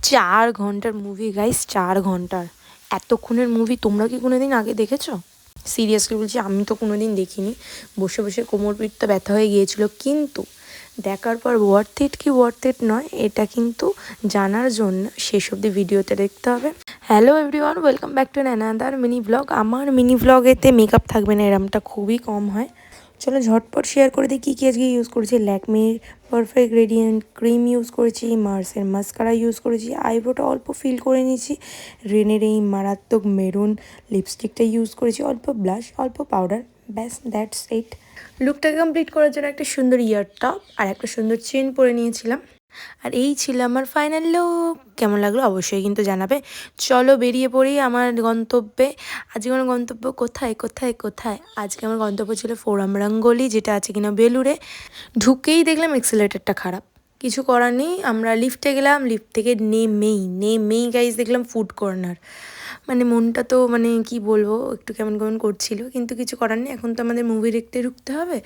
4 ঘন্টার movie guys, 4 ঘন্টার। এতক্ষণের movie তোমরা কি কোনোদিন আগে দেখেছো? সিরিয়াসলি বলছি, আমি তো কোনোদিন দেখিনি। বসে বসে কোমর পিঠটা ব্যথা হয়ে গিয়েছিল, কিন্তু দেখার পর ওয়ার্থ ইট কি ওয়ার্থ ইট নয় এটা কিন্তু জানার জন্য শেষ অবধি ভিডিওতে দেখতে হবে। Hello everyone, welcome back to another mini blog. আমার মিনি ব্লগেতে মেকআপ থাকবে না, এরমটা খুবই কম হয়। চলো ঝটপট শেয়ার করে দিই কী কী আজকে ইউজ করেছি। ল্যাকমির পারফেক্ট রেডিয়েন্ট ক্রিম ইউজ করেছি, মার্সের মাস্কারা ইউজ করেছি, আইব্রোটা অল্প ফিল করে নিয়েছি, রেনের এই মারাত্মক মেরুন লিপস্টিকটা ইউজ করেছি, অল্প ব্লাশ, অল্প পাউডার, ব্যাস দ্যাটস ইট। লুকটাকে কমপ্লিট করার জন্য একটা সুন্দর ইয়ার টপ আর একটা সুন্দর চেন পরে নিয়েছিলাম। আর এই ছিল আমার ফাইনাল লুক। কেমন লাগলো অবশ্যই কিন্তু জানাবে। চলো বেরিয়ে পড়ি আমার গন্তব্যে। আজকে আমার গন্তব্য কোথায় কোথায় কোথায় আজকে আমার গন্তব্য ছিল ফোরাম রঙ্গোলি, যেটা আছে কিনা বেলুড়ে। ঢুকেই দেখলাম এক্সিলেটারটা খারাপ। কিছু করার নেই, আমরা লিফটে গেলাম। লিফট থেকে নেমেই গাইজ দেখলাম ফুড কর্নার। মানে মনটা তো মানে কি বলবো, একটু কেমন কেমন করছিল, কিন্তু কিছু করার নেই। এখন তো আমাদের মুভি দেখতে ঢুকতে হবে।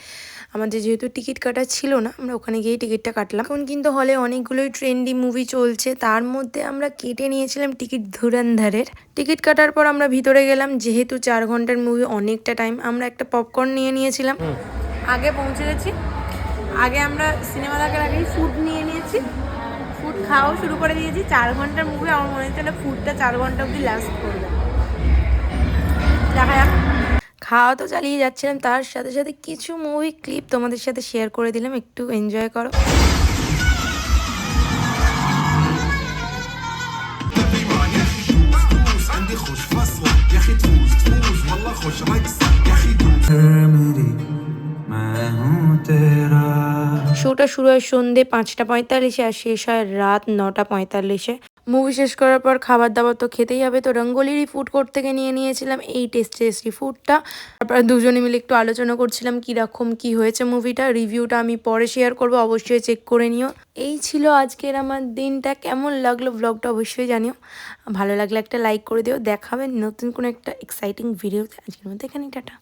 আমাদের যেহেতু টিকিট কাটা ছিল না, আমরা ওখানে গিয়েই টিকিটটা কাটলাম। এখন কিন্তু হলে অনেকগুলোই ট্রেন্ডি মুভি চলছে, তার মধ্যে আমরা কেটে নিয়েছিলাম টিকিট ধুরন্ধরের। টিকিট কাটার পর আমরা ভিতরে গেলাম, যেহেতু 4 ঘন্টার মুভি অনেকটা টাইম। আমরা একটা পপকর্ন নিয়ে নিয়েছিলাম। আগে পৌঁছে গেছি। আগে আমরা সিনেমা দেখার আগেই ফুড নিয়ে নিয়েছি, ফুড খাওয়াও শুরু করে দিয়েছি। 4 ঘন্টার মুভি, আমার মনে হচ্ছে না ফুডটা 4 ঘন্টা অবধি লাস্ট করবে। দেখা যাক। খাওয়া তো চালিয়ে যাচ্ছিলাম, তার সাথে সাথে কিছু মুভি ক্লিপ তোমাদের সাথে শেয়ার করে দিলাম, একটু এনজয় করো। শোটা শুরু হয় সন্ধ্যে 5:45 আর শেষ হয় রাত 9:45। মুভি শেষ করার পর খাবার দাবার তো খেতেই হবে, তো রঙ্গোলিরই ফুড কোর্ট থেকে নিয়ে নিয়েছিলাম এই টেস্টি ফুডটা। তারপর দুজনে মিলে একটু আলোচনা করছিলাম কীরকম কী হয়েছে মুভিটা। রিভিউটা আমি পরে শেয়ার করবো, অবশ্যই চেক করে নিও। এই ছিল আজকের আমার দিনটা। কেমন লাগলো ব্লগটা অবশ্যই জানিও। ভালো লাগলে একটা লাইক করে দিও। দেখাবে নতুন কোনো একটা এক্সাইটিং ভিডিওতে। আজকের মধ্যে এখানেই টাটা।